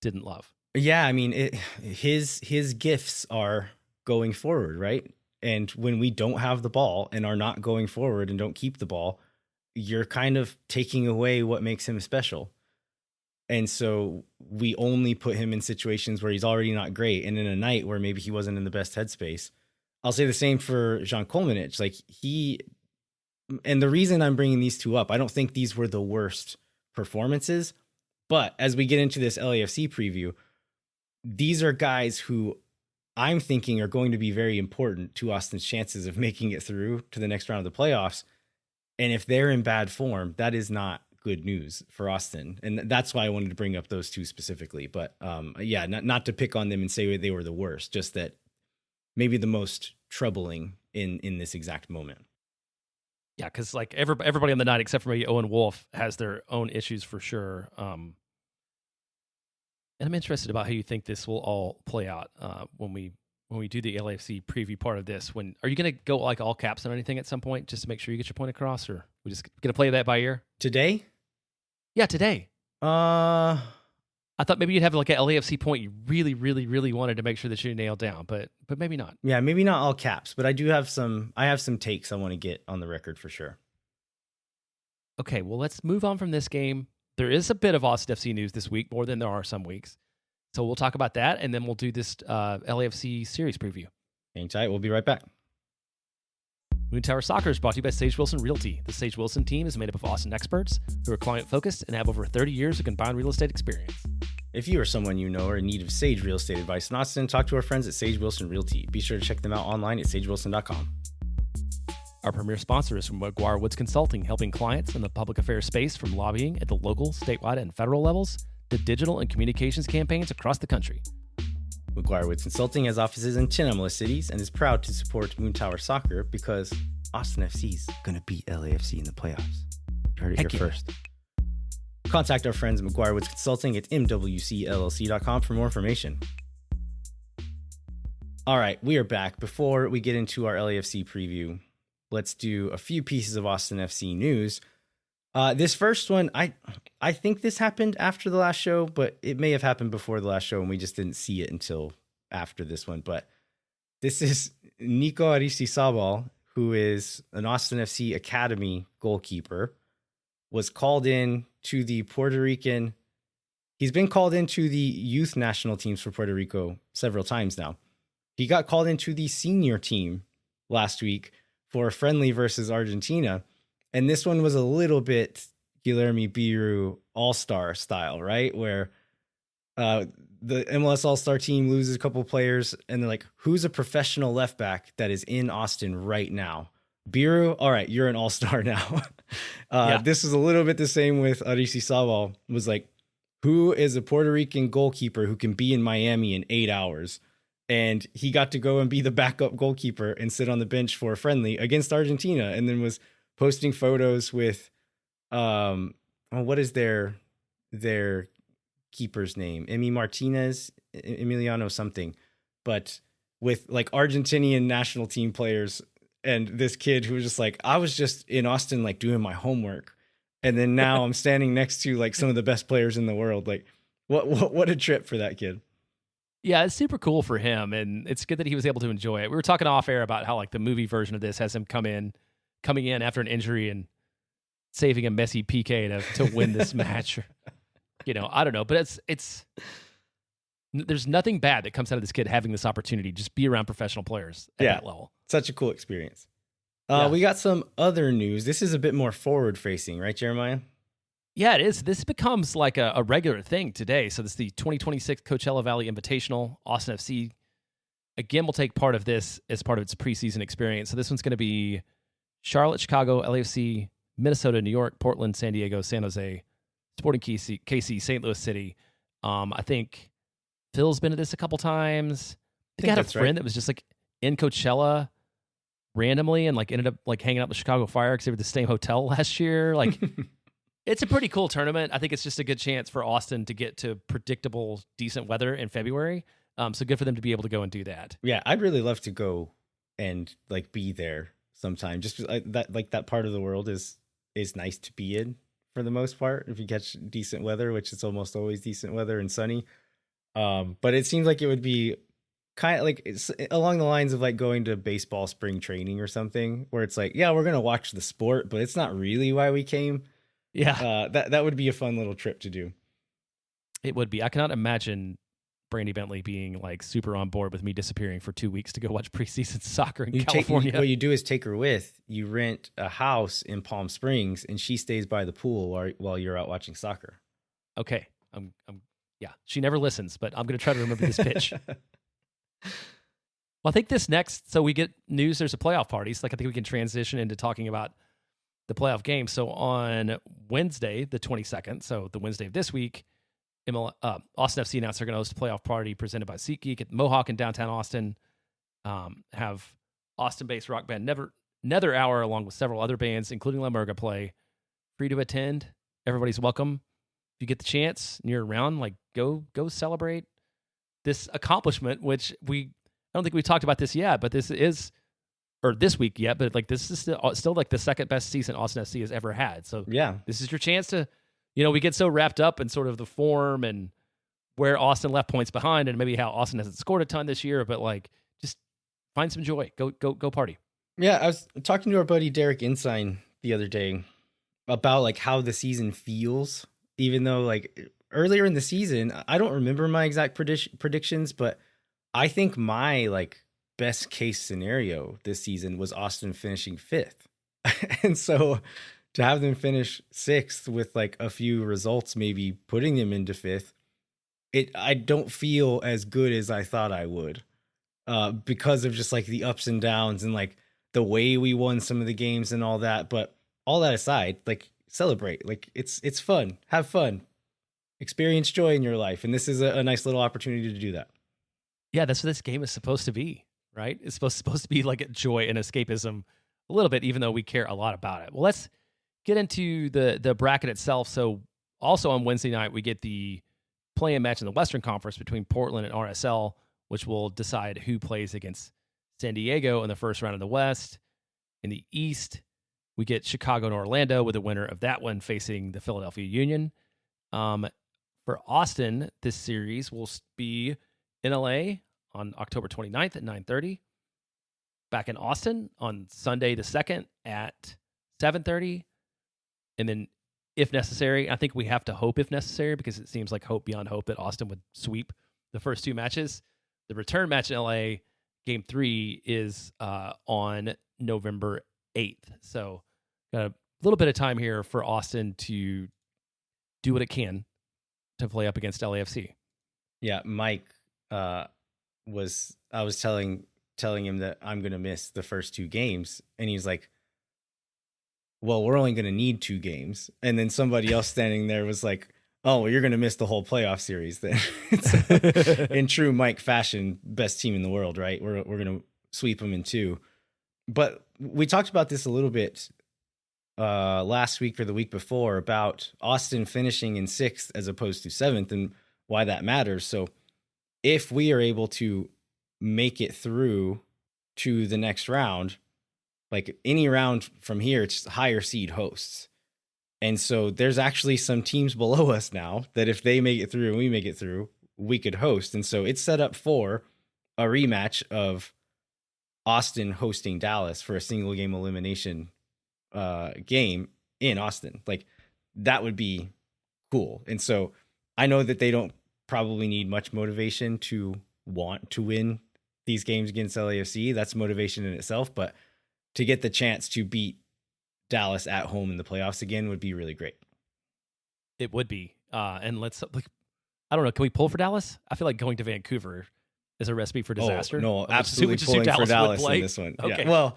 didn't love. Yeah, I mean, his gifts are going forward, right? And when we don't have the ball and are not going forward and don't keep the ball, you're kind of taking away what makes him special. And so we only put him in situations where he's already not great. And in a night where maybe he wasn't in the best headspace. I'll say the same for Jean Kolmanich. Like and the reason I'm bringing these two up, I don't think these were the worst performances. But as we get into this LAFC preview, these are guys who I'm thinking are going to be very important to Austin's chances of making it through to the next round of the playoffs. And if they're in bad form, that is not good news for Austin. And that's why I wanted to bring up those two specifically. But yeah, not to pick on them and say they were the worst, just that maybe the most troubling in this exact moment. Yeah, because like everybody on the night, except for maybe Owen Wolf, has their own issues for sure. And I'm interested about how you think this will all play out when we do the LAFC preview part of this. Are you going to go like all caps on anything at some point just to make sure you get your point across, or we just going to play that by ear today? Yeah, today. I thought maybe you'd have like an LAFC point you really, really, really wanted to make sure that you nailed down, but maybe not. Yeah, maybe not all caps, but I have some takes I want to get on the record for sure. Okay, well, let's move on from this game. There is a bit of Austin FC news this week, more than there are some weeks. So we'll talk about that, and then we'll do this LAFC series preview. Hang tight. We'll be right back. Moon Tower Soccer is brought to you by Sage Wilson Realty. The Sage Wilson team is made up of Austin experts who are client-focused and have over 30 years of combined real estate experience. If you or someone you know are in need of Sage real estate advice in Austin, talk to our friends at Sage Wilson Realty. Be sure to check them out online at sagewilson.com. Our premier sponsor is from McGuire Woods Consulting, helping clients in the public affairs space from lobbying at the local, statewide, and federal levels to digital and communications campaigns across the country. McGuire Woods Consulting has offices in 10 MLS cities and is proud to support Moon Tower Soccer because Austin FC's going to beat LAFC in the playoffs. You heard it here first. Contact our friends at McGuire Woods Consulting at mwcllc.com for more information. All right, we are back. Before we get into our LAFC preview, let's do a few pieces of Austin FC news. This first one, I think this happened after the last show, but it may have happened before the last show and we just didn't see it until after this one. But this is Nico Aristisabal, who is an Austin FC Academy goalkeeper, was called in to the Puerto Rican. He's been called into the youth national teams for Puerto Rico several times now. He got called into the senior team last week for a friendly versus Argentina. And this one was a little bit Guilherme Biru all-star style, right? Where the MLS all-star team loses a couple players and they're like, who's a professional left back that is in Austin right now? Biru, all right, you're an all-star now. This is a little bit the same with Aristisabal. Was like, who is a Puerto Rican goalkeeper who can be in Miami in 8 hours? And he got to go and be the backup goalkeeper and sit on the bench for a friendly against Argentina, and then was posting photos with, what is their keeper's name? Emiliano something, but with like Argentinian national team players. And this kid who was just like, I was just in Austin, like doing my homework. And then now I'm standing next to like some of the best players in the world. Like what a trip for that kid. Yeah, it's super cool for him. And it's good that he was able to enjoy it. We were talking off air about how like the movie version of this has him coming in after an injury and saving a messy PK to win this match. I don't know, but it's there's nothing bad that comes out of this kid having this opportunity. Just be around professional players at that level. Such a cool experience. We got some other news. This is a bit more forward facing, right, Jeremiah? Yeah, it is. This becomes like a regular thing today. So this is the 2026 Coachella Valley Invitational. Austin FC, again, will take part of this as part of its preseason experience. So this one's going to be Charlotte, Chicago, LAFC, Minnesota, New York, Portland, San Diego, San Jose, Sporting KC, St. Louis City. I think Phil's been to this a couple times. I think I had a friend that was just like in Coachella randomly and like ended up like hanging out with Chicago Fire because they were at the same hotel last year. Like It's a pretty cool tournament. I think it's just a good chance for Austin to get to predictable, decent weather in February. So good for them to be able to go and do that. Yeah, I'd really love to go and like be there sometime. Just that part of the world is nice to be in for the most part. If you catch decent weather, which is almost always decent weather and sunny. But it seems like it would be kind of like it's along the lines of like going to baseball spring training or something, where it's like, yeah, we're gonna watch the sport, but it's not really why we came. Yeah, that would be a fun little trip to do. it would be. I cannot imagine Brandy Bentley being like super on board with me disappearing for 2 weeks to go watch preseason soccer in California. What you do is take her with. You rent a house in Palm Springs, and she stays by the pool while you're out watching soccer. Okay, yeah. She never listens, but I'm gonna try to remember this pitch. Well, I think this next, so we get news. There's a playoff party. So like I think we can transition into talking about the playoff game. So on Wednesday, the 22nd, so the Wednesday of this week, Austin FC announced they're going to host a playoff party presented by SeatGeek at Mohawk in downtown Austin. Have Austin-based rock band Nether Hour, along with several other bands, including La Murga, play. Free to attend. Everybody's welcome. If you get the chance and you're around, like go celebrate this accomplishment, which I don't think we talked about this yet, but this week yet, but like this is still like the second best season Austin FC has ever had. So yeah, this is your chance to, we get so wrapped up in sort of the form and where Austin left points behind and maybe how Austin hasn't scored a ton this year, but like just find some joy, go party. Yeah. I was talking to our buddy Derek Ensign the other day about like how the season feels, even though like earlier in the season, I don't remember my exact predictions, but I think my like best case scenario this season was Austin finishing 5th. And so to have them finish 6th with like a few results, maybe putting them into 5th, I don't feel as good as I thought I would, because of just like the ups and downs and like the way we won some of the games and all that. But all that aside, like celebrate, like it's fun, have fun, experience joy in your life. And this is a nice little opportunity to do that. Yeah, that's what this game is supposed to be, right? It's supposed to be like joy and escapism a little bit, even though we care a lot about it. Well, let's get into the bracket itself. So also on Wednesday night, we get the play-in match in the Western Conference between Portland and RSL, which will decide who plays against San Diego in the first round of the West. In the East, we get Chicago and Orlando, with the winner of that one facing the Philadelphia Union. For Austin, this series will be in LA on October 29th at 9:30. Back in Austin on Sunday the 2nd at 7:30. And then if necessary, I think we have to hope if necessary, because it seems like hope beyond hope that Austin would sweep the first 2 matches. The return match in LA, game 3, is on November 8th. So got a little bit of time here for Austin to do what it can to play up against LAFC. Yeah, Mike I was telling him that I'm going to miss the first 2 games. And he's like, well, we're only going to need 2 games. And then somebody else standing there was like, oh, well, you're going to miss the whole playoff series then. So, in true Mike fashion, best team in the world, right? We're going to sweep them in 2. But we talked about this a little bit last week or the week before about Austin finishing in 6th as opposed to 7th and why that matters. So if we are able to make it through to the next round, like any round from here, it's higher seed hosts. And so there's actually some teams below us now that if they make it through and we make it through, we could host. And so it's set up for a rematch of Austin hosting Dallas for a single game elimination game in Austin. Like that would be cool. And so I know that they don't probably need much motivation to want to win these games against LAFC. That's motivation in itself, but to get the chance to beat Dallas at home in the playoffs again would be really great. It would be. And let's, like, I don't know, can we pull for Dallas? I feel like going to Vancouver is a recipe for disaster. Oh, no, absolutely pulling for Dallas in this one. Okay. Yeah. Well,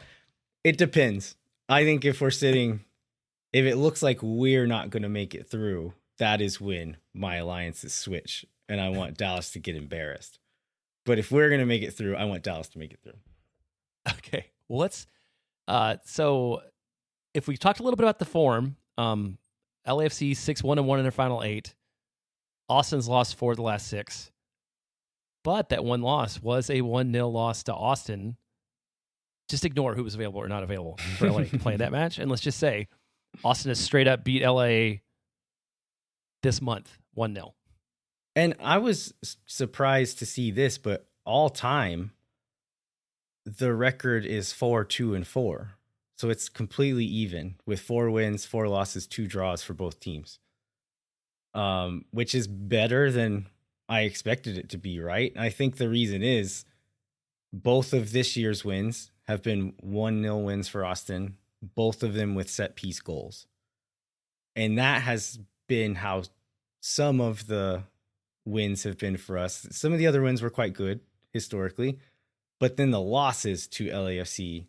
it depends. I think if it looks like we're not going to make it through, that is when my alliances switch and I want Dallas to get embarrassed. But if we're going to make it through, I want Dallas to make it through. Okay. Well, let's, so if we talked a little bit about the form, LAFC 6-1-1 in their final 8. Austin's lost 4 of the last 6. But that one loss was a 1-0 loss to Austin. Just ignore who was available or not available for LA to play in that match. And let's just say Austin has straight up beat LA this month, 1-0. And I was surprised to see this, but all time, the record is 4-2-4. So it's completely even with 4 wins, 4 losses, 2 draws for both teams. Which is better than I expected it to be, right? I think the reason is both of this year's wins have been 1-0 wins for Austin, both of them with set piece goals. And that has been how some of the wins have been for us. Some of the other wins were quite good historically, but then the losses to LAFC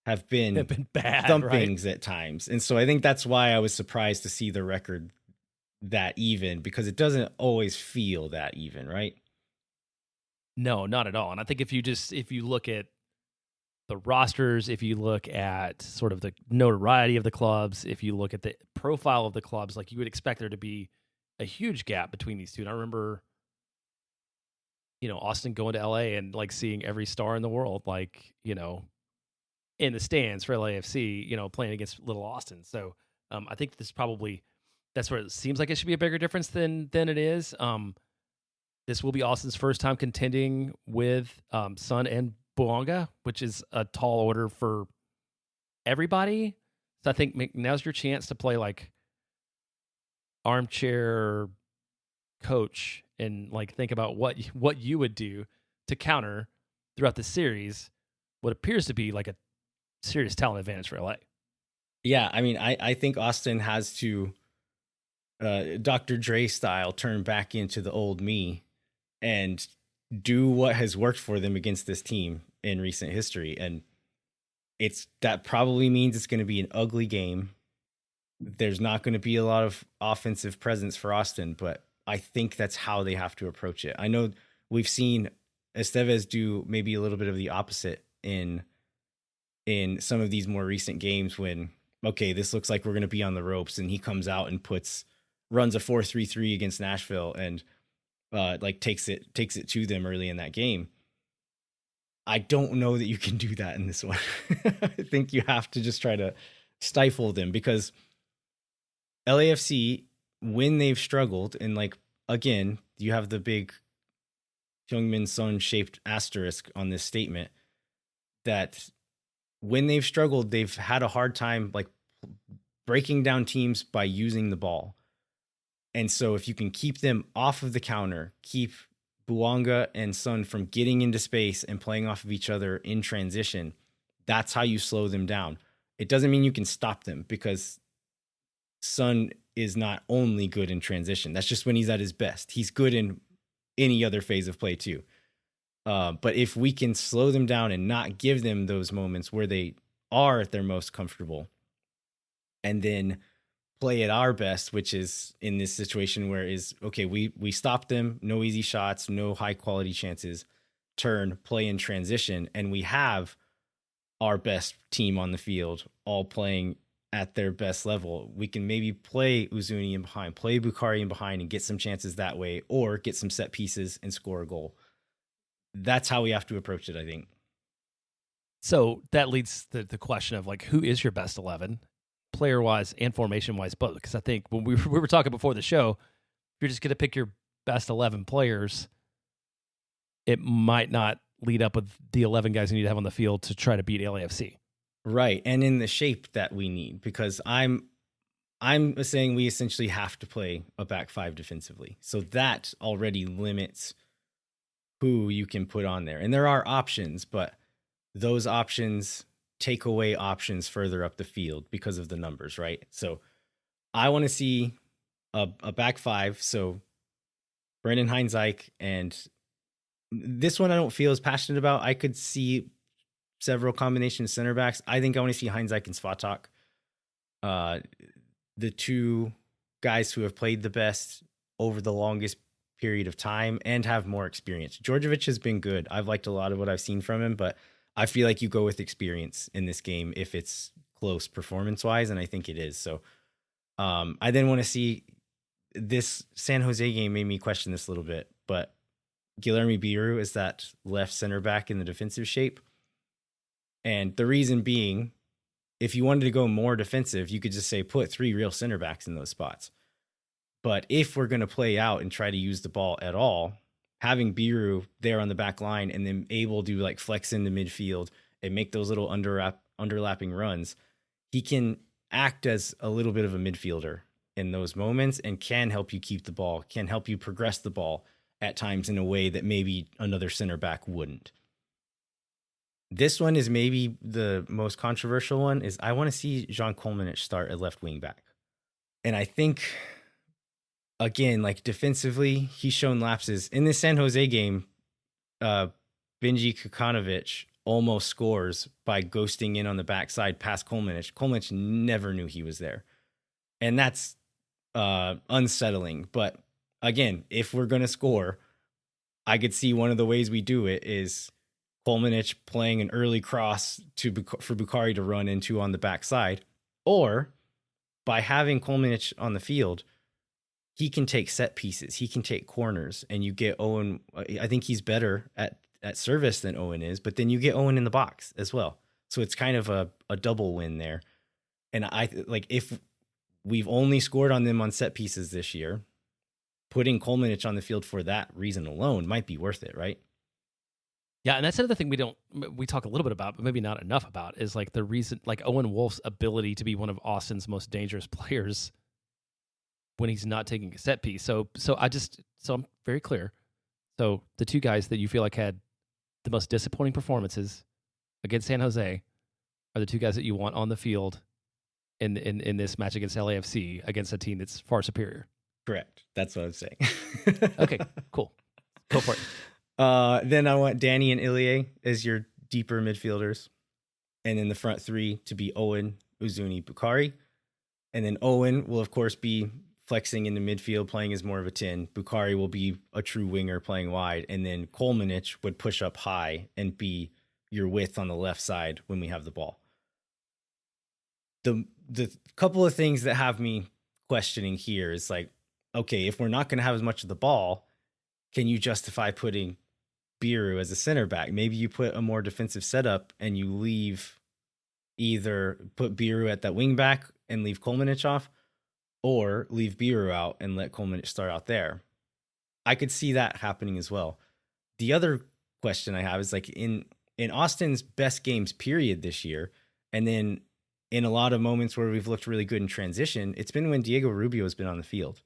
have been bad thumpings right? at times. And so I think that's why I was surprised to see the record that even, because it doesn't always feel that even, right? No, not at all. And I think if you look at the rosters, if you look at sort of the notoriety of the clubs, if you look at the profile of the clubs, like you would expect there to be a huge gap between these two. And I remember, Austin going to LA and like seeing every star in the world, like, in the stands for LAFC, playing against little Austin. So I think that's where it seems like it should be a bigger difference than it is. This will be Austin's first time contending with Son and Bouanga, which is a tall order for everybody. So I think now's your chance to play like armchair coach and like think about what you would do to counter throughout the series what appears to be like a serious talent advantage for LA. Yeah, I mean, I think Austin has to Dr. Dre style turn back into the old me and do what has worked for them against this team in recent history. And that probably means it's going to be an ugly game. There's not going to be a lot of offensive presence for Austin, but I think that's how they have to approach it. I know we've seen Estevez do maybe a little bit of the opposite in some of these more recent games when, okay, this looks like we're going to be on the ropes, and he comes out and runs a 4-3-3 against Nashville and takes it to them early in that game. I don't know that you can do that in this one. I think you have to just try to stifle them, because LAFC, when they've struggled, and like, again, you have the big Heung-min Son shaped asterisk on this statement, that when they've struggled, they've had a hard time like breaking down teams by using the ball. And so if you can keep them off of the counter, keep Bouanga and Son from getting into space and playing off of each other in transition, that's how you slow them down. It doesn't mean you can stop them, because Son is not only good in transition. That's just when he's at his best. He's good in any other phase of play too. But if we can slow them down and not give them those moments where they are at their most comfortable, and then play at our best, which is in this situation where we stop them, no easy shots, no high quality chances, play in transition, and we have our best team on the field all playing at their best level. We can maybe play Uzuni in behind, play Bukhari in behind, and get some chances that way, or get some set pieces and score a goal. That's how we have to approach it, I think. So that leads to the question of like, who is your best 11, player wise and formation wise, both? Because I think when we were talking before the show, if you're just going to pick your best 11 players, it might not lead up with the 11 guys you need to have on the field to try to beat LAFC. Right. And in the shape that we need, because I'm saying we essentially have to play a back 5 defensively. So that already limits who you can put on there. And there are options, but those options take away options further up the field because of the numbers, right? So I want to see a back 5. So Brandon Heinzike, and this one I don't feel as passionate about. I could see several combination center backs. I think I want to see Heinzike and Svatak. The two guys who have played the best over the longest period of time and have more experience. Djordjevic has been good. I've liked a lot of what I've seen from him, but I feel like you go with experience in this game if it's close performance-wise, and I think it is. So I then want to see this San Jose game made me question this a little bit, but Guilherme Biru is that left center back in the defensive shape. And the reason being, if you wanted to go more defensive, you could just say put 3 real center backs in those spots. But if we're going to play out and try to use the ball at all, having Biru there on the back line and then able to like flex into midfield and make those little underlapping runs, he can act as a little bit of a midfielder in those moments and can help you keep the ball, can help you progress the ball at times in a way that maybe another center back wouldn't. This one is maybe the most controversial one. Is I want to see Jean Kolmanich start at left wing back. And I think, again, like defensively, he's shown lapses. In this San Jose game, Benji Kukanovic almost scores by ghosting in on the backside past Kolmanich. Kolmanich never knew he was there. And that's unsettling. But again, if we're going to score, I could see one of the ways we do it is Kolmanich playing an early cross for Bukhari to run into on the backside, or by having Kolmanich on the field, he can take set pieces, he can take corners, and you get Owen. I think he's better at service than Owen is, but then you get Owen in the box as well. So it's kind of a double win there. And I like if we've only scored on them on set pieces this year, putting Kolmanich on the field for that reason alone might be worth it, right? Yeah, and that's another thing we talk a little bit about, but maybe not enough about, is like the reason, like Owen Wolf's ability to be one of Austin's most dangerous players when he's not taking a set piece. So I'm very clear. So the 2 guys that you feel like had the most disappointing performances against San Jose are the 2 guys that you want on the field in this match against LAFC against a team that's far superior. Correct. That's what I'm saying. Okay, cool. Go for it. Then I want Danny and Ilie as your deeper midfielders. And then the front 3 to be Owen, Uzuni, Bukhari. And then Owen will, of course, be flexing into midfield, playing as more of a 10. Bukhari will be a true winger playing wide. And then Kolmanich would push up high and be your width on the left side when we have the ball. The couple of things that have me questioning here is like, okay, if we're not going to have as much of the ball, can you justify putting Biru as a center back? Maybe you put a more defensive setup and you either put Biru at that wing back and leave Kolmanich off, or leave Biru out and let Kolmanich start out there. I could see that happening as well. The other question I have is like in Austin's best games period this year, and then in a lot of moments where we've looked really good in transition, it's been when Diego Rubio has been on the field.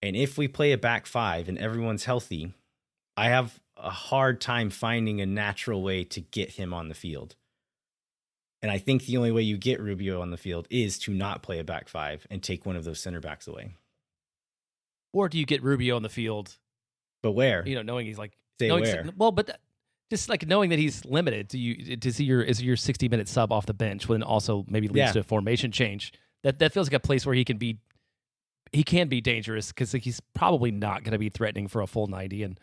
And if we play a back 5 and everyone's healthy, I have a hard time finding a natural way to get him on the field. And I think the only way you get Rubio on the field is to not play a back 5 and take one of those center backs away. Or do you get Rubio on the field? But where? Knowing he's like... Say where? Just like knowing that he's limited. Is your 60-minute sub off the bench, when also maybe leads to a formation change? That feels like a place where he can be dangerous, because like he's probably not going to be threatening for a full 90, and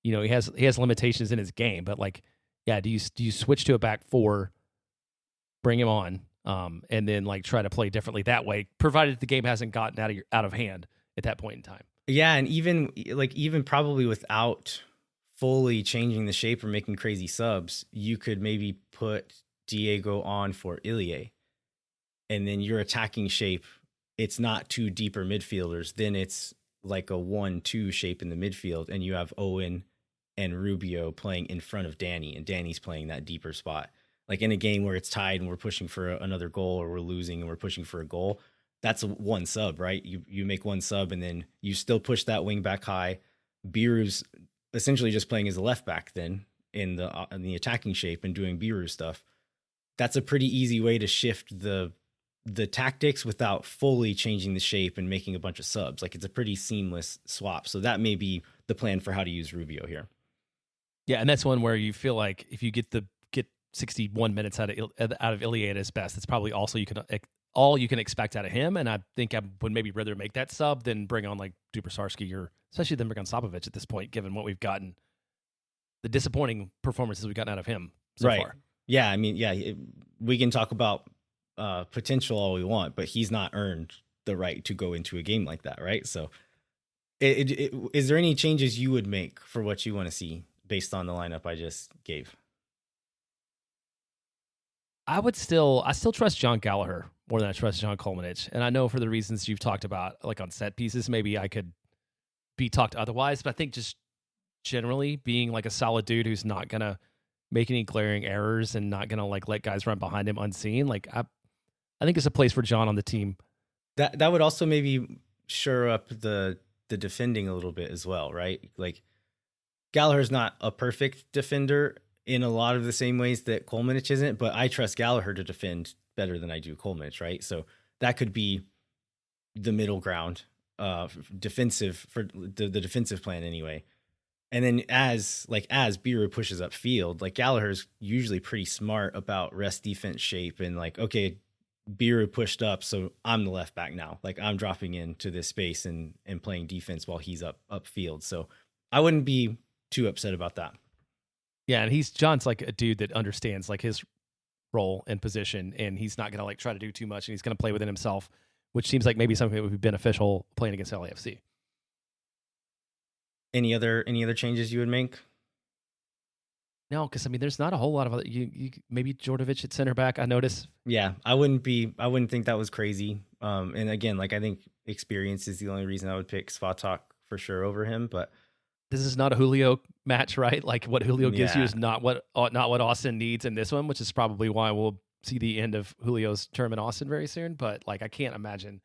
he has limitations in his game. But like, yeah, do you switch to a back 4, bring him on, and then like try to play differently that way, provided the game hasn't gotten out of hand at that point in time? Yeah, and even probably without fully changing the shape or making crazy subs, you could maybe put Diego on for Ilie, and then your attacking shape, it's not 2 deeper midfielders. Then it's like a 1-2 shape in the midfield, and you have Owen and Rubio playing in front of Danny, and Danny's playing that deeper spot. Like in a game where it's tied and we're pushing for another goal, or we're losing and we're pushing for a goal, that's one sub, right? You make one sub, and then you still push that wing back high. Biru's essentially just playing as a left back then in the attacking shape and doing Biru stuff. That's a pretty easy way to shift the tactics without fully changing the shape and making a bunch of subs. Like it's a pretty seamless swap. So that may be the plan for how to use Rubio here. Yeah, and that's one where you feel like if you get 61 minutes out of Ilie at his best, that's probably also all you can expect out of him. And I think I would maybe rather make that sub than bring on like Dupersarski, or especially than bring on Sapovic at this point, given what we've gotten, the disappointing performances we've gotten out of him so far. Yeah, I mean, we can talk about potential all we want, but he's not earned the right to go into a game like that, right? So, is there any changes you would make for what you want to see based on the lineup I just gave? I still trust John Gallagher more than I trust John Kolmanich. And I know for the reasons you've talked about, like on set pieces, maybe I could be talked otherwise. But I think just generally being like a solid dude who's not going to make any glaring errors and not going to like let guys run behind him unseen. Like I think it's a place for John on the team. That would also maybe shore up the defending a little bit as well, right? Like Gallagher's not a perfect defender in a lot of the same ways that Kolmanich isn't, but I trust Gallagher to defend better than I do Kolmanich, right? So that could be the middle ground, defensive for the defensive plan anyway. And then as Biru pushes up field, like Gallagher's usually pretty smart about rest defense shape and like, okay, Biru pushed up, so I'm the left back now. Like I'm dropping into this space and playing defense while he's up field. So I wouldn't be too upset about that. Yeah, and John's like a dude that understands like his role and position, and he's not going to like try to do too much, and he's going to play within himself, which seems like maybe something that would be beneficial playing against LAFC. Any other changes you would make? No, because I mean, there's not a whole lot of other. You maybe Djordjevic at center back. I notice. Yeah, I wouldn't think that was crazy. And again, like I think experience is the only reason I would pick Svatak for sure over him. But this is not a Julio match, right? Like what Julio gives you is not what Austin needs in this one, which is probably why we'll see the end of Julio's term in Austin very soon. But like, I can't imagine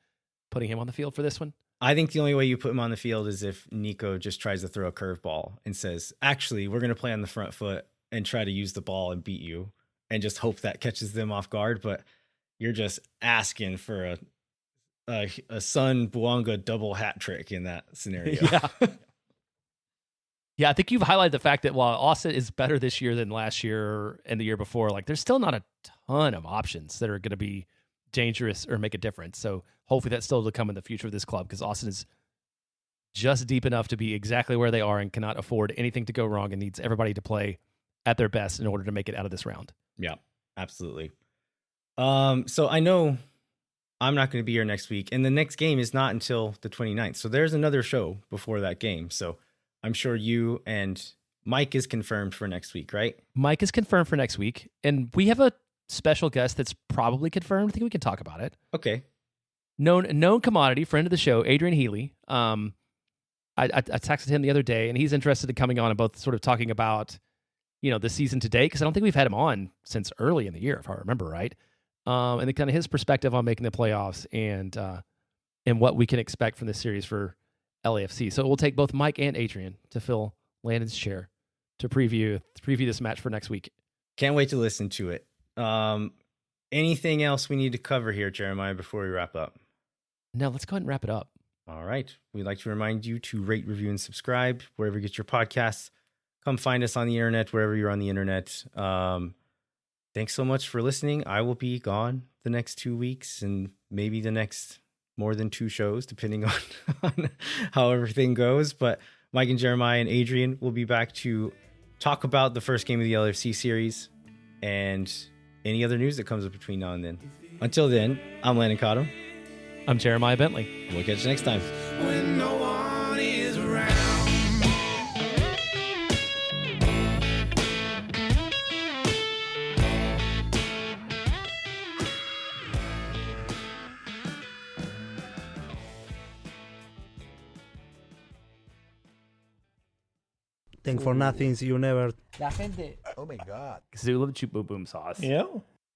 putting him on the field for this one. I think the only way you put him on the field is if Nico just tries to throw a curveball and says, actually, we're going to play on the front foot and try to use the ball and beat you and just hope that catches them off guard. But you're just asking for a Son Bouanga double hat trick in that scenario. Yeah. Yeah, I think you've highlighted the fact that while Austin is better this year than last year and the year before, like there's still not a ton of options that are going to be dangerous or make a difference. So hopefully that's still to come in the future of this club, because Austin is just deep enough to be exactly where they are and cannot afford anything to go wrong and needs everybody to play at their best in order to make it out of this round. Yeah, absolutely. So I know I'm not going to be here next week, and the next game is not until the 29th. So there's another show before that game. So I'm sure you and Mike is confirmed for next week, right? Mike is confirmed for next week, and we have a special guest that's probably confirmed. I think we can talk about it. Okay. Known commodity, friend of the show, Adrian Healy. I texted him the other day, and he's interested in coming on and both sort of talking about, the season to date, because I don't think we've had him on since early in the year, if I remember right. And then kind of his perspective on making the playoffs and what we can expect from this series for LAFC. So we'll take both Mike and Adrian to fill Landon's chair to preview this match for next week. Can't wait to listen to it. Anything else we need to cover here, Jeremiah, before we wrap up? No, let's go ahead and wrap it up. All right. We'd like to remind you to rate, review, and subscribe wherever you get your podcasts. Come find us on the internet, wherever you're on the internet. Thanks so much for listening. I will be gone the next 2 weeks and maybe the next more than 2 shows, depending on how everything goes. But Mike and Jeremiah and Adrian will be back to talk about the first game of the LAFC series and any other news that comes up between now and then. Until then, I'm Landon Cottom. I'm Jeremiah Bentley. We'll catch you next time. When no one is around. Think for nothing, you never. La gente. Oh my God. Zula the Chup Boom Boom sauce. Yeah.